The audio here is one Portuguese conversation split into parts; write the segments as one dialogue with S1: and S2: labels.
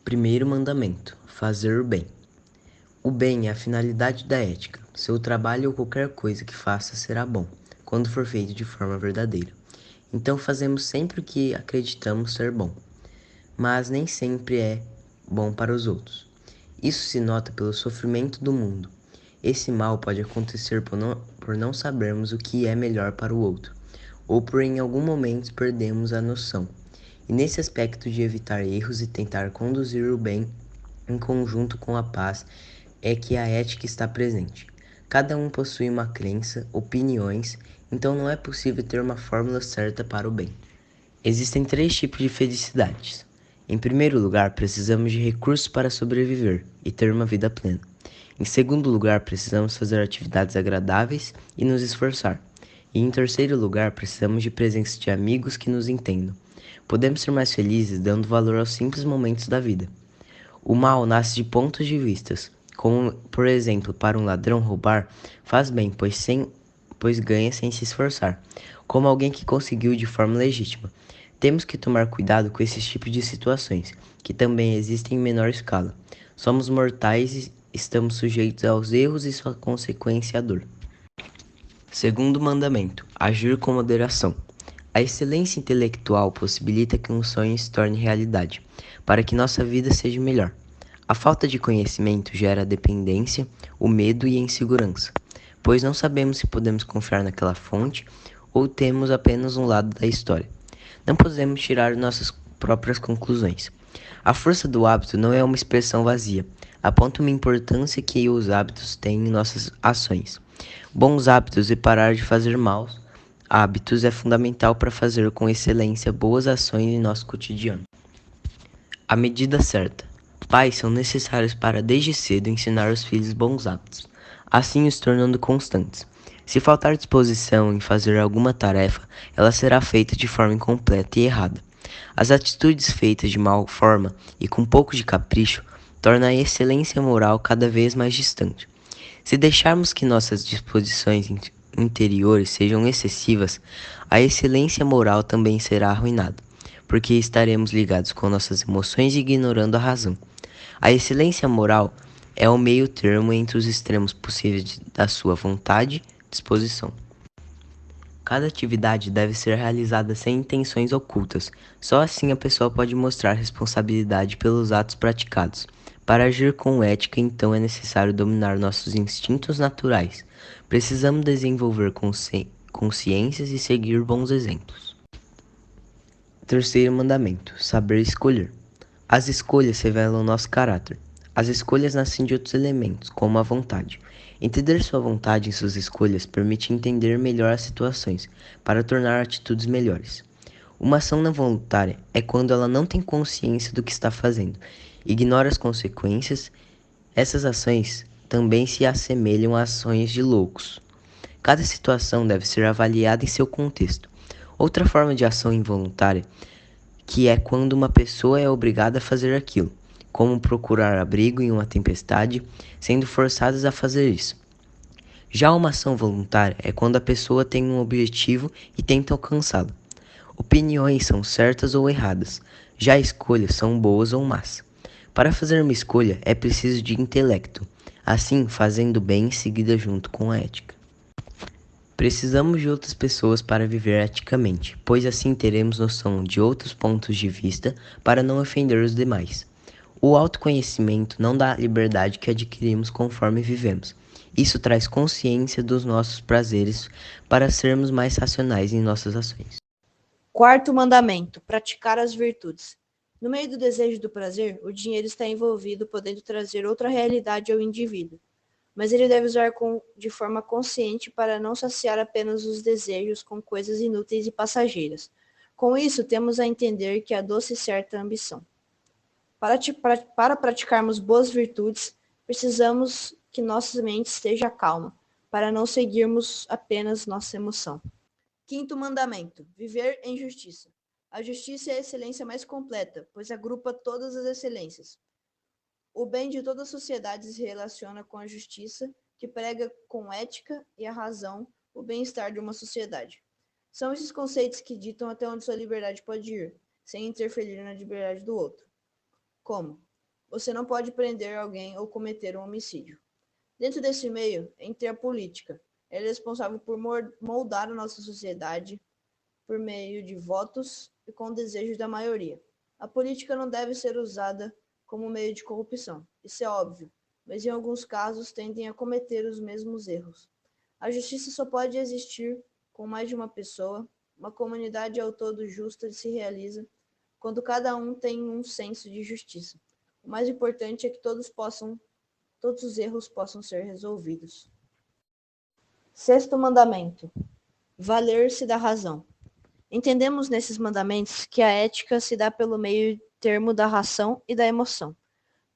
S1: Primeiro mandamento: fazer o bem. O bem é a finalidade da ética. Seu trabalho ou qualquer coisa que faça será bom, quando for feito de forma verdadeira. Então fazemos sempre o que acreditamos ser bom, mas nem sempre é bom para os outros. Isso se nota pelo sofrimento do mundo. Esse mal pode acontecer por não sabermos o que é melhor para o outro, ou por em algum momento perdemos a noção. E nesse aspecto de evitar erros e tentar conduzir o bem em conjunto com a paz é que a ética está presente. Cada um possui uma crença, opiniões, então não é possível ter uma fórmula certa para o bem. Existem três tipos de felicidades. Em primeiro lugar, precisamos de recursos para sobreviver e ter uma vida plena. Em segundo lugar, precisamos fazer atividades agradáveis e nos esforçar. E em terceiro lugar, precisamos de presença de amigos que nos entendam. Podemos ser mais felizes dando valor aos simples momentos da vida. O mal nasce de pontos de vistas, como, por exemplo, para um ladrão roubar faz bem, pois ganha sem se esforçar, como alguém que conseguiu de forma legítima. Temos que tomar cuidado com esses tipos de situações, que também existem em menor escala. Somos mortais e estamos sujeitos aos erros e sua consequência, a dor. Segundo mandamento: agir com moderação. A excelência intelectual possibilita que um sonho se torne realidade, para que nossa vida seja melhor. A falta de conhecimento gera dependência, o medo e a insegurança, pois não sabemos se podemos confiar naquela fonte ou temos apenas um lado da história. Não podemos tirar nossas próprias conclusões. A força do hábito não é uma expressão vazia, aponta uma importância que os hábitos têm em nossas ações. Bons hábitos e parar de fazer maus hábitos é fundamental para fazer com excelência boas ações em nosso cotidiano. A medida certa. Pais são necessários para desde cedo ensinar aos filhos bons hábitos, assim os tornando constantes. Se faltar disposição em fazer alguma tarefa, ela será feita de forma incompleta e errada. As atitudes feitas de mal forma e com pouco de capricho tornam a excelência moral cada vez mais distante. Se deixarmos que nossas disposições interiores sejam excessivas, a excelência moral também será arruinada, porque estaremos ligados com nossas emoções e ignorando a razão. A excelência moral é o meio termo entre os extremos possíveis da sua vontade e disposição. Cada atividade deve ser realizada sem intenções ocultas. Só assim a pessoa pode mostrar responsabilidade pelos atos praticados. Para agir com ética, então, é necessário dominar nossos instintos naturais. Precisamos desenvolver consciências e seguir bons exemplos. Terceiro mandamento: saber escolher. As escolhas revelam nosso caráter. As escolhas nascem de outros elementos, como a vontade. Entender sua vontade em suas escolhas permite entender melhor as situações, para tornar atitudes melhores. Uma ação não voluntária é quando ela não tem consciência do que está fazendo, ignora as consequências. Essas ações também se assemelham a ações de loucos. Cada situação deve ser avaliada em seu contexto. Outra forma de ação involuntária que é quando uma pessoa é obrigada a fazer aquilo, como procurar abrigo em uma tempestade, sendo forçadas a fazer isso. Já uma ação voluntária é quando a pessoa tem um objetivo e tenta alcançá-lo. Opiniões são certas ou erradas, já escolhas são boas ou más. Para fazer uma escolha é preciso de intelecto, assim fazendo bem em seguida junto com a ética. Precisamos de outras pessoas para viver eticamente, pois assim teremos noção de outros pontos de vista para não ofender os demais. O autoconhecimento não dá a liberdade que adquirimos conforme vivemos. Isso traz consciência dos nossos prazeres para sermos mais racionais em nossas ações.
S2: Quarto mandamento: praticar as virtudes. No meio do desejo do prazer, o dinheiro está envolvido, podendo trazer outra realidade ao indivíduo. Mas ele deve usar de forma consciente para não saciar apenas os desejos com coisas inúteis e passageiras. Com isso, temos a entender que há doce e certa ambição. Para praticarmos boas virtudes, precisamos que nossa mente esteja calma, para não seguirmos apenas nossa emoção. Quinto mandamento: viver em justiça. A justiça é a excelência mais completa, pois agrupa todas as excelências. O bem de toda a sociedade se relaciona com a justiça, que prega com ética e a razão o bem-estar de uma sociedade. São esses conceitos que ditam até onde sua liberdade pode ir, sem interferir na liberdade do outro. Como? Você não pode prender alguém ou cometer um homicídio. Dentro desse meio, entra a política. Ela é responsável por moldar a nossa sociedade por meio de votos e com o desejo da maioria. A política não deve ser usada como meio de corrupção, isso é óbvio, mas em alguns casos tendem a cometer os mesmos erros. A justiça só pode existir com mais de uma pessoa, uma comunidade ao todo justa se realiza quando cada um tem um senso de justiça. O mais importante é que todos os erros possam ser resolvidos. Sexto mandamento: valer-se da razão. Entendemos nesses mandamentos que a ética se dá pelo meio termo da razão e da emoção.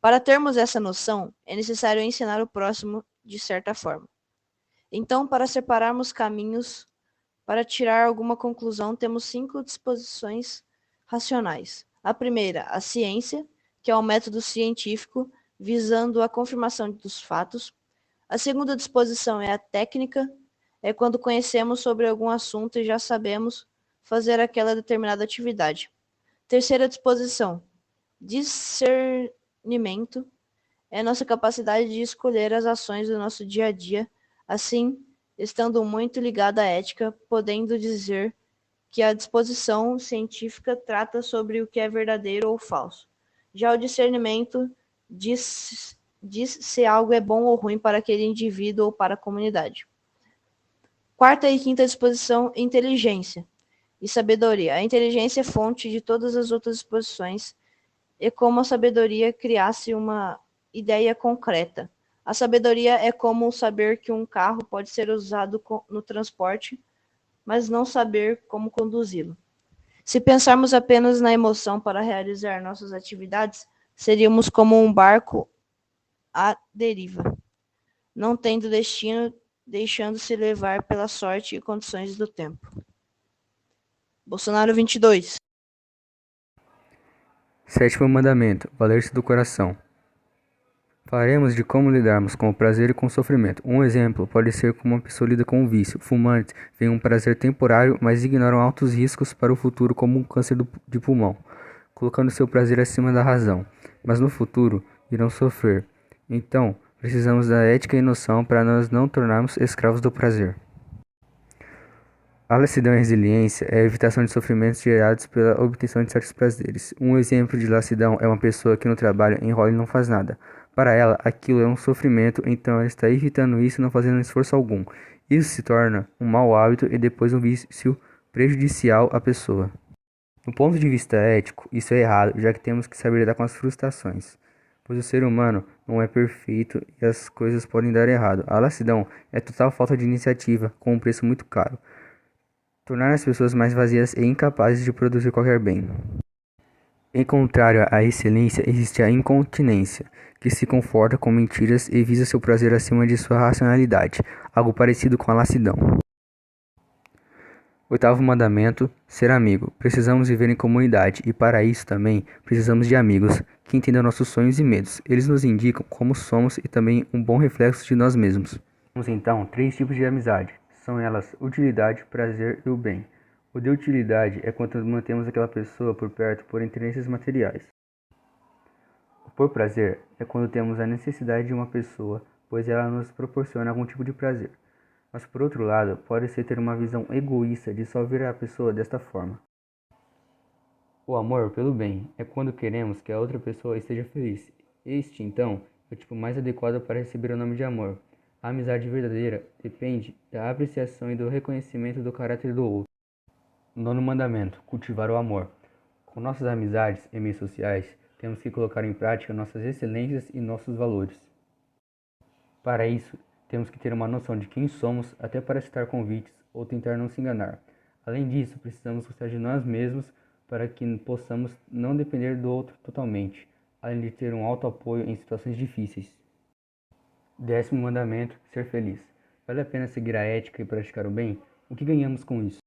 S2: Para termos essa noção, é necessário ensinar o próximo de certa forma. Então, para separarmos caminhos, para tirar alguma conclusão, temos 5 disposições racionais. A primeira, a ciência, que é o método científico visando a confirmação dos fatos. A segunda disposição é a técnica, é quando conhecemos sobre algum assunto e já sabemos fazer aquela determinada atividade. Terceira disposição, discernimento, é nossa capacidade de escolher as ações do nosso dia a dia, assim, estando muito ligada à ética, podendo dizer que a disposição científica trata sobre o que é verdadeiro ou falso. Já o discernimento diz se algo é bom ou ruim para aquele indivíduo ou para a comunidade. Quarta e quinta disposição, inteligência e sabedoria. A inteligência é fonte de todas as outras disposições, e como a sabedoria criasse uma ideia concreta. A sabedoria é como saber que um carro pode ser usado no transporte, mas não saber como conduzi-lo. Se pensarmos apenas na emoção para realizar nossas atividades, seríamos como um barco à deriva, não tendo destino, deixando-se levar pela sorte e condições do tempo. Bolsonaro 22.
S3: Sétimo mandamento: valer-se do coração. Falaremos de como lidarmos com o prazer e com o sofrimento. Um exemplo pode ser como uma pessoa lida com o vício. Fumantes veem um prazer temporário, mas ignoram altos riscos para o futuro, como um câncer de pulmão, colocando seu prazer acima da razão. Mas no futuro irão sofrer. Então, precisamos da ética e noção para nós não tornarmos escravos do prazer. A lassidão e resiliência é a evitação de sofrimentos gerados pela obtenção de certos prazeres. Um exemplo de lassidão é uma pessoa que no trabalho enrola e não faz nada. Para ela, aquilo é um sofrimento, então ela está evitando isso, não fazendo esforço algum. Isso se torna um mau hábito e depois um vício prejudicial à pessoa. Do ponto de vista ético, isso é errado, já que temos que saber lidar com as frustrações, pois o ser humano não é perfeito e as coisas podem dar errado. A lassidão é total falta de iniciativa, com um preço muito caro. Tornar as pessoas mais vazias e incapazes de produzir qualquer bem. Em contrário à excelência, existe a incontinência, que se conforta com mentiras e visa seu prazer acima de sua racionalidade, algo parecido com a lassidão. Oitavo mandamento: ser amigo. Precisamos viver em comunidade e para isso também precisamos de amigos que entendam nossos sonhos e medos. Eles nos indicam como somos e também um bom reflexo de nós mesmos. Temos então 3 tipos de amizade. São elas utilidade, prazer e o bem. O de utilidade é quando mantemos aquela pessoa por perto por interesses materiais. O por prazer é quando temos a necessidade de uma pessoa, pois ela nos proporciona algum tipo de prazer. Mas por outro lado, pode ser ter uma visão egoísta de só ver a pessoa desta forma. O amor pelo bem é quando queremos que a outra pessoa esteja feliz. Este, então, é o tipo mais adequado para receber o nome de amor. A amizade verdadeira depende da apreciação e do reconhecimento do caráter do outro. Nono mandamento: cultivar o amor. Com nossas amizades e meios sociais, temos que colocar em prática nossas excelências e nossos valores. Para isso, temos que ter uma noção de quem somos até para aceitar convites ou tentar não se enganar. Além disso, precisamos gostar de nós mesmos para que possamos não depender do outro totalmente, além de ter um alto apoio em situações difíceis. 10º mandamento: ser feliz. Vale a pena seguir a ética e praticar o bem? O que ganhamos com isso?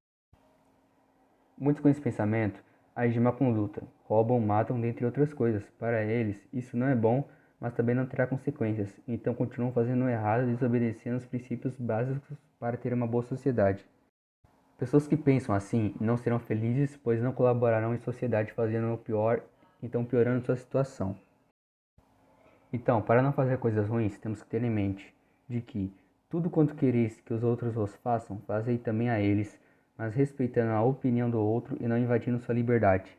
S3: Muitos com esse pensamento agem de má conduta, roubam, matam, dentre outras coisas. Para eles, isso não é bom, mas também não terá consequências, então continuam fazendo o errado e desobedecendo os princípios básicos para ter uma boa sociedade. Pessoas que pensam assim não serão felizes, pois não colaborarão em sociedade fazendo o pior, então piorando sua situação. Então, para não fazer coisas ruins, temos que ter em mente de que tudo quanto quereis que os outros vos façam, fazei também a eles, mas respeitando a opinião do outro e não invadindo sua liberdade.